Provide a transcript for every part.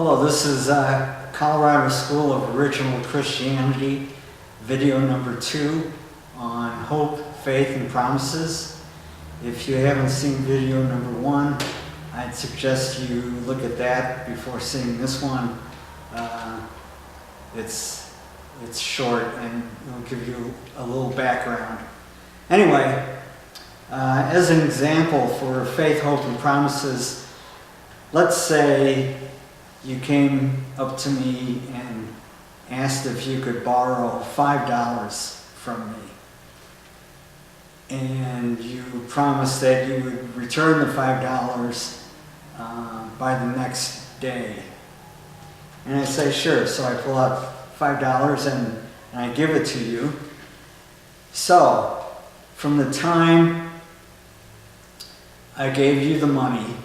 Hello, this is Colorado School of Original Christianity, video number 2 on hope, faith, and promises. If you haven't seen video number 1, I'd suggest you look at that before seeing this one. It's short and it'll give you a little background. Anyway, as an example for faith, hope, and promises, let's say you came up to me and asked if you could borrow $5 from me. And you promised that you would return the $5 by the next day. And I say, sure. So I pull out $5 and I give it to you. So, from the time I gave you the money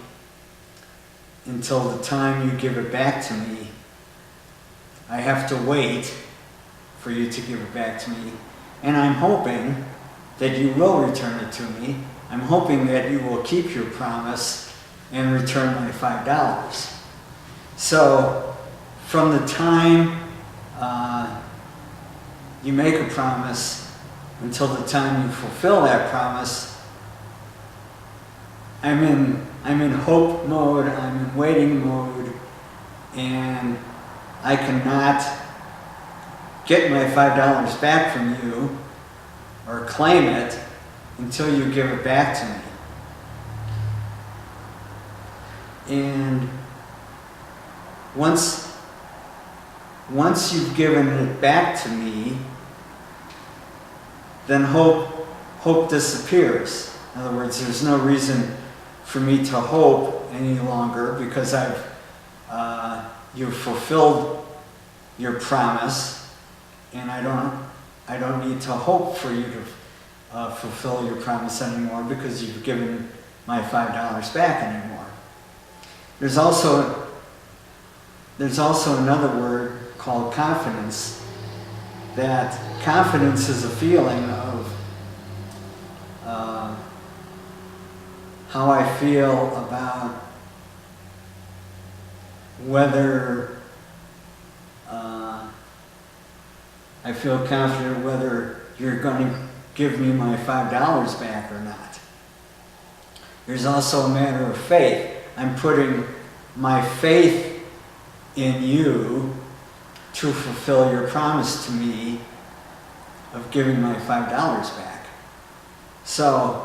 until the time you give it back to me, I have to wait for you to give it back to me. And I'm hoping that you will return it to me. I'm hoping that you will keep your promise and return my $5. So, from the time you make a promise until the time you fulfill that promise, I'm in hope mode, I'm in waiting mode, and I cannot get my $5 back from you or claim it until you give it back to me. And once you've given it back to me, then hope disappears. In other words, there's no reason for me to hope any longer because you've fulfilled your promise, and I don't need to hope for you to fulfill your promise anymore because you've given my $5 back anymore. There's also another word called confidence. That confidence is a feeling of how I feel about whether I feel confident whether you're going to give me my $5 back or not. There's also a matter of faith. I'm putting my faith in you to fulfill your promise to me of giving my $5 back. So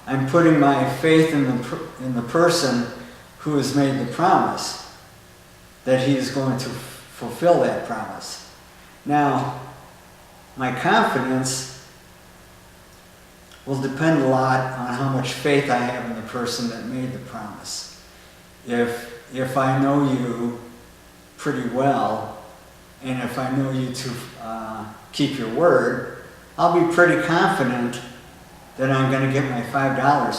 I'm putting my faith in the person who has made the promise that he is going to fulfill that promise. Now, my confidence will depend a lot on how much faith I have in the person that made the promise. If I know you pretty well, and if I know you to keep your word, I'll be pretty confident that I'm going to get my $5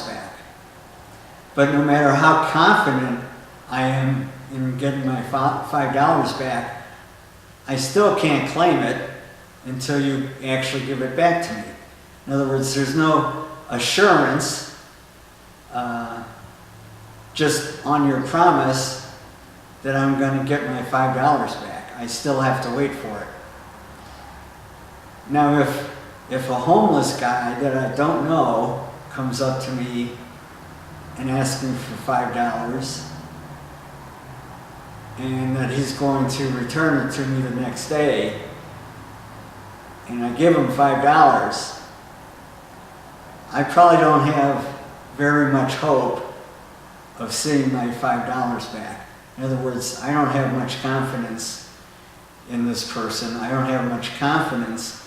back. But no matter how confident I am in getting my $5 back, I still can't claim it until you actually give it back to me. In other words, there's no assurance just on your promise that I'm going to get my $5 back. I still have to wait for it. Now, if a homeless guy that I don't know comes up to me and asks me for $5 and that he's going to return it to me the next day, and I give him $5, I probably don't have very much hope of seeing my $5 back. In other words, I don't have much confidence in this person. I don't have much confidence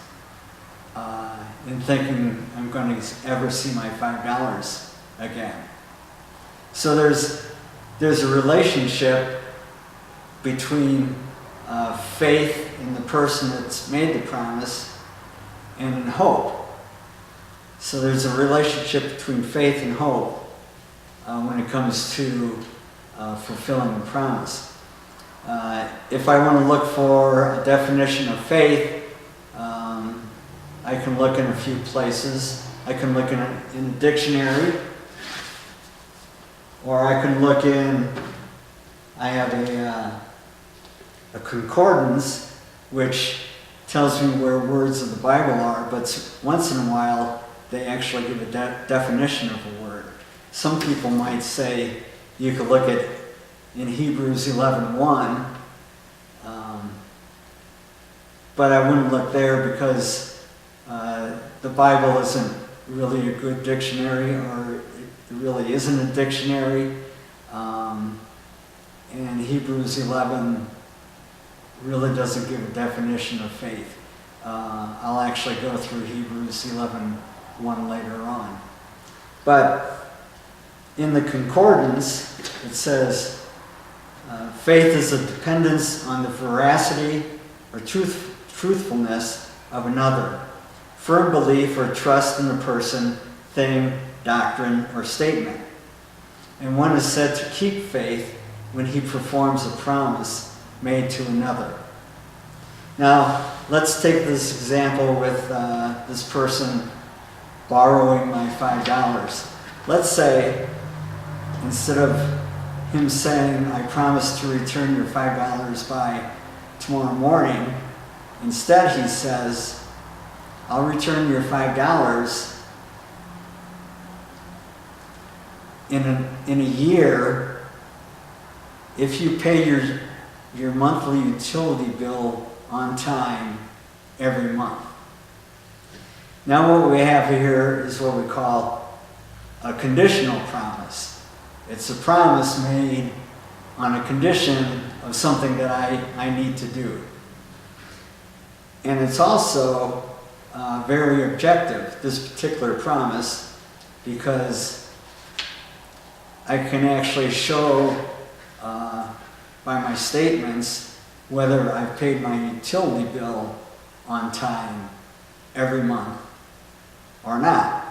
in thinking I'm going to ever see my $5 again. So there's a relationship between faith in the person that's made the promise and in hope. So there's a relationship between faith and hope when it comes to fulfilling the promise. If I want to look for a definition of faith, I can look in a few places. I can look in a dictionary, or I can look in I have a concordance which tells me where words of the Bible are, but once in a while they actually give a definition of a word. Some people might say you could look at in Hebrews 11:1, but I wouldn't look there because the Bible isn't really a good dictionary, or it really isn't a dictionary. And Hebrews 11 really doesn't give a definition of faith. I'll actually go through Hebrews 11:1 later on. But in the concordance, it says, faith is a dependence on the veracity or truthfulness of another, firm belief or trust in a person, thing, doctrine, or statement. And one is said to keep faith when he performs a promise made to another. Now, let's take this example with this person borrowing my $5. Let's say, instead of him saying, I promise to return your $5 by tomorrow morning, instead he says, I'll return your $5 in a year if you pay your monthly utility bill on time every month. Now what we have here is what we call a conditional promise. It's a promise made on a condition of something that I need to do. And it's also very objective, this particular promise, because I can actually show by my statements whether I've paid my utility bill on time every month or not.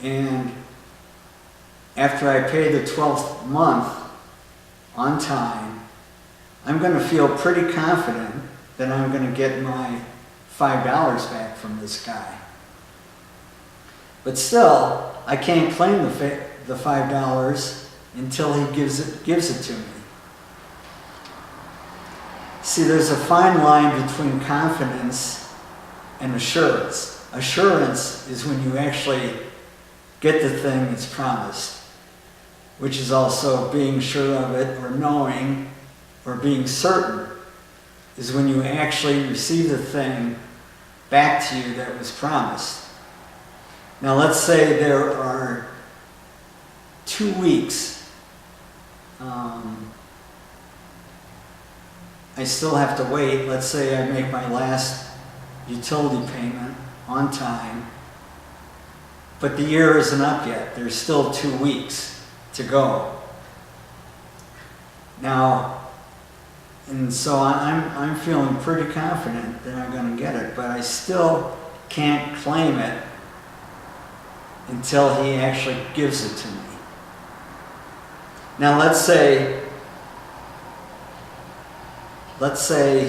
And after I pay the 12th month on time, I'm going to feel pretty confident that I'm going to get my $5 back from this guy. But still, I can't claim the $5 until he gives it to me. See, there's a fine line between confidence and assurance. Assurance is when you actually get the thing that's promised, which is also being sure of it, or knowing, or being certain, is when you actually receive the thing back to you that was promised. Now let's say there are 2 weeks. I still have to wait. Let's say I make my last utility payment on time, but the year isn't up yet. There's still 2 weeks to go. Now, and so I'm feeling pretty confident that I'm going to get it, but I still can't claim it until he actually gives it to me. Now let's say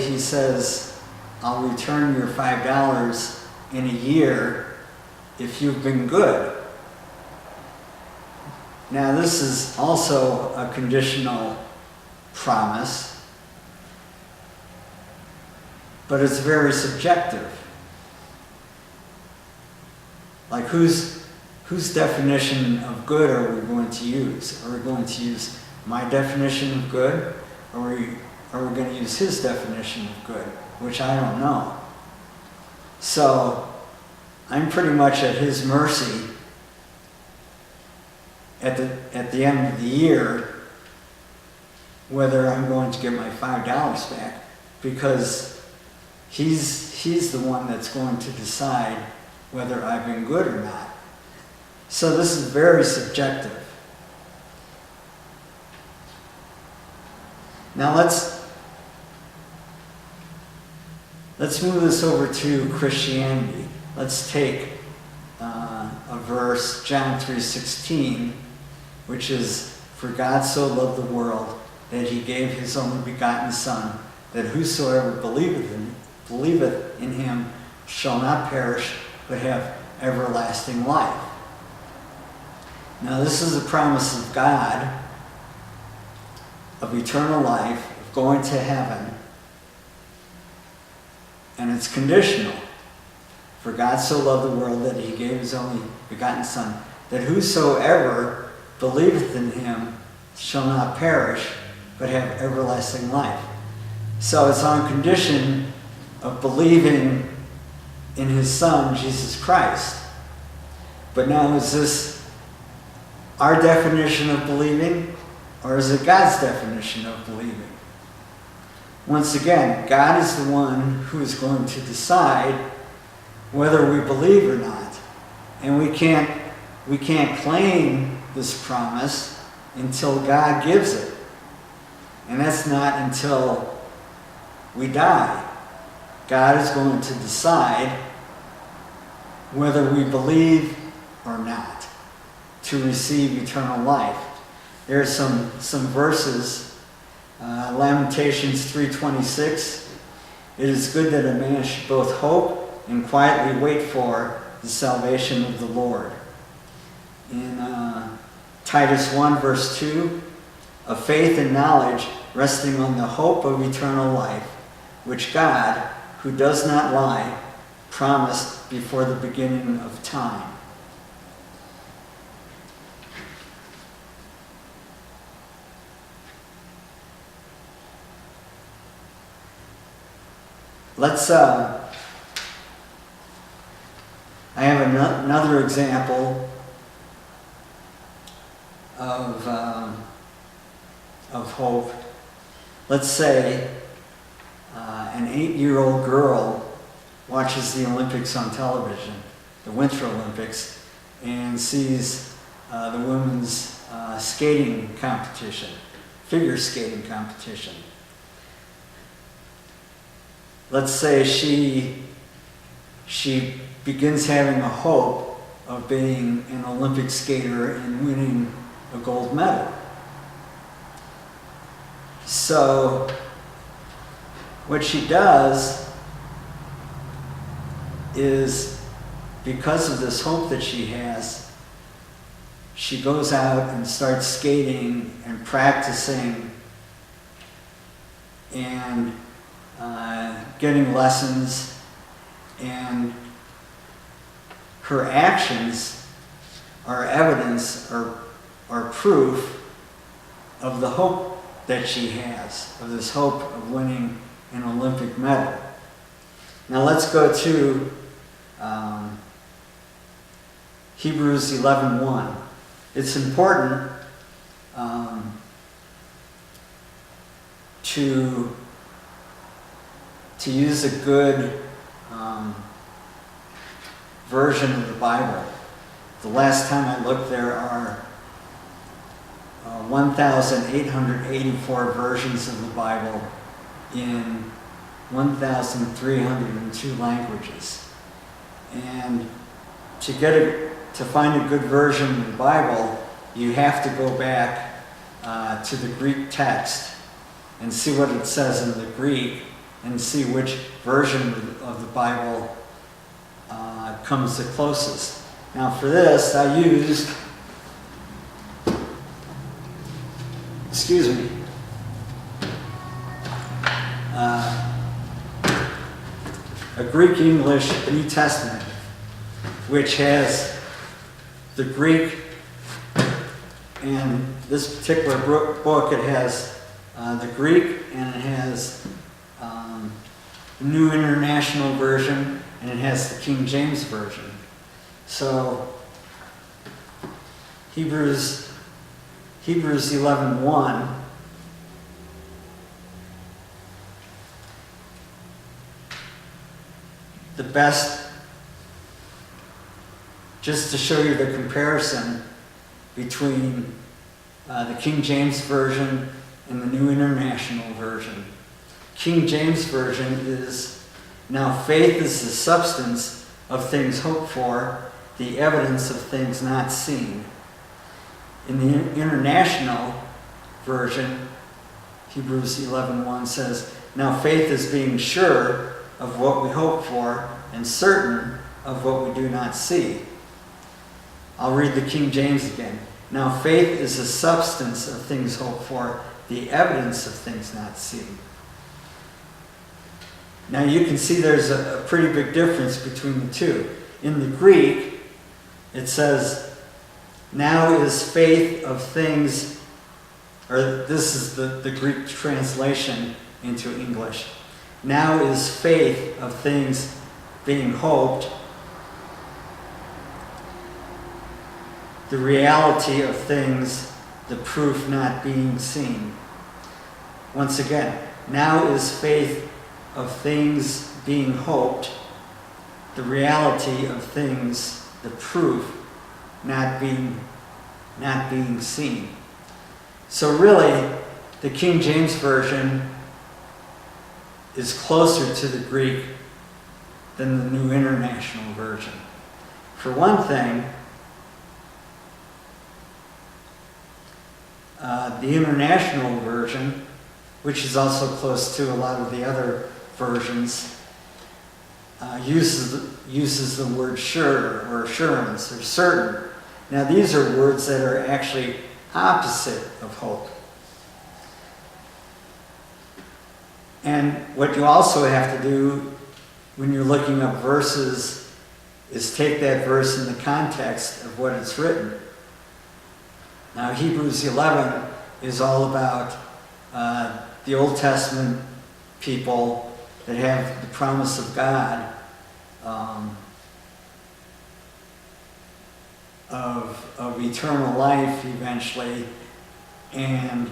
he says, I'll return your $5 in a year if you've been good. Now this is also a conditional promise, but it's very subjective. Like whose definition of good are we going to use? Are we going to use my definition of good, or are we going to use his definition of good, which I don't know. So I'm pretty much at his mercy at the end of the year whether I'm going to get my $5 back, because he's the one that's going to decide whether I've been good or not. So this is very subjective. Now let's move this over to Christianity. Let's take a verse, John 3:16, which is, "For God so loved the world that he gave his only begotten Son, that whosoever believeth in him shall not perish, but have everlasting life." Now this is a promise of God, of eternal life, of going to heaven, and it's conditional. For God so loved the world that he gave his only begotten Son, that whosoever believeth in him shall not perish, but have everlasting life. So it's on condition of believing in his Son, Jesus Christ. But now, is this our definition of believing, or is it God's definition of believing? Once again, God is the one who is going to decide whether we believe or not. And we can't claim this promise until God gives it. And that's not until we die. God is going to decide whether we believe or not to receive eternal life. There are some verses. Lamentations 3:26. It is good that a man should both hope and quietly wait for the salvation of the Lord. In Titus 1 verse 2, of faith and knowledge resting on the hope of eternal life, which God, who does not lie, promised before the beginning of time. I have another example of hope. Let's say an 8-year-old girl watches the Olympics on television, the Winter Olympics, and sees the women's skating competition, figure skating competition. Let's say she begins having a hope of being an Olympic skater and winning a gold medal. So what she does is, because of this hope that she has, she goes out and starts skating and practicing and getting lessons, and her actions are evidence or proof of the hope that she has, of this hope of winning an Olympic medal. Now let's go to Hebrews 11:1. It's important to use a good version of the Bible. The last time I looked, there are 1,884 versions of the Bible in 1,302 languages. And to find a good version of the Bible, you have to go back to the Greek text and see what it says in the Greek, and see which version of the Bible comes the closest. Now for this, I used, a Greek-English New Testament, which has the Greek, and this particular book, it has the Greek, and it has the New International Version, and it has the King James Version. So Hebrews 11:1. The best, just to show you the comparison between the King James Version and the New International Version. King James Version is, now faith is the substance of things hoped for, the evidence of things not seen. In the International Version, Hebrews 11:1 says, now faith is being sure of what we hope for and certain of what we do not see. I'll read the King James again. Now faith is the substance of things hoped for, the evidence of things not seen. Now you can see there's a pretty big difference between the two. In the Greek, it says, now is faith of things, or this is the Greek translation into English. Now is faith of things being hoped, the reality of things, the proof not being seen. Once again, now is faith of things being hoped, the reality of things, the proof not being seen. So really, the King James Version is closer to the Greek than the New International Version. For one thing, the International Version, which is also close to a lot of the other versions, uses the word sure or assurance or certain. Now these are words that are actually opposite of hope. And what you also have to do when you're looking up verses is take that verse in the context of what it's written. Now Hebrews 11 is all about the Old Testament people that have the promise of God of eternal life eventually, and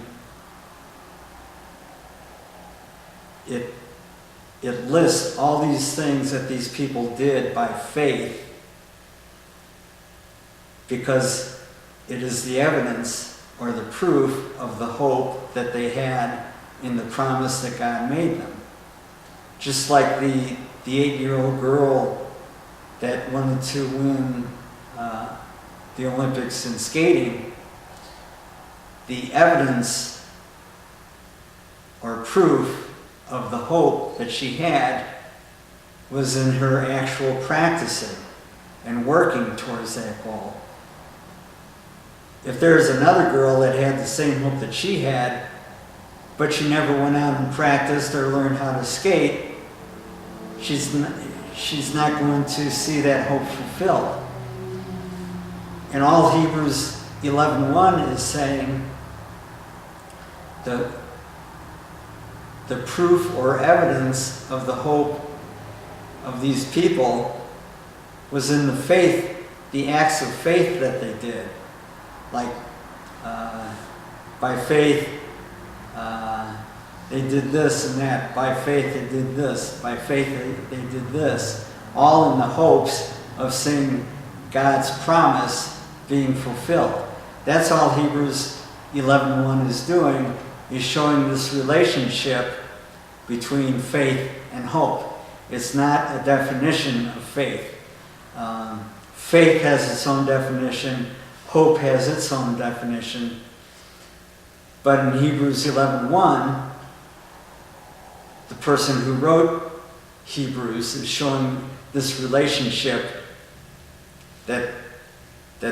it lists all these things that these people did by faith because it is the evidence or the proof of the hope that they had in the promise that God made them. Just like the 8-year-old girl that wanted to win the Olympics in skating, the evidence or proof of the hope that she had was in her actual practicing and working towards that goal. If there's another girl that had the same hope that she had, but she never went out and practiced or learned how to skate, she's not going to see that hope fulfilled. And all Hebrews 11:1 is saying the proof or evidence of the hope of these people was in the faith, the acts of faith that they did. Like, by faith, they did this and that. By faith, they did this. By faith, they did this. All in the hopes of seeing God's promise being fulfilled. That's all Hebrews 11:1 is doing, is showing this relationship between faith and hope. It's not a definition of faith. Faith has its own definition. Hope has its own definition. But in Hebrews 11:1, the person who wrote Hebrews is showing this relationship that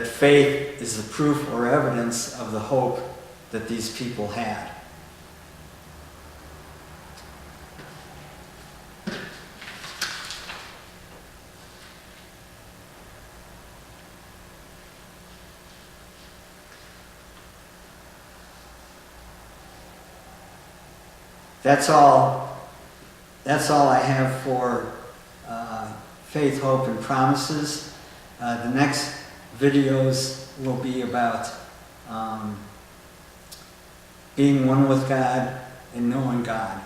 faith is the proof or evidence of the hope that these people had. That's all I have for faith, hope, and promises. The next videos will be about being one with God and knowing God.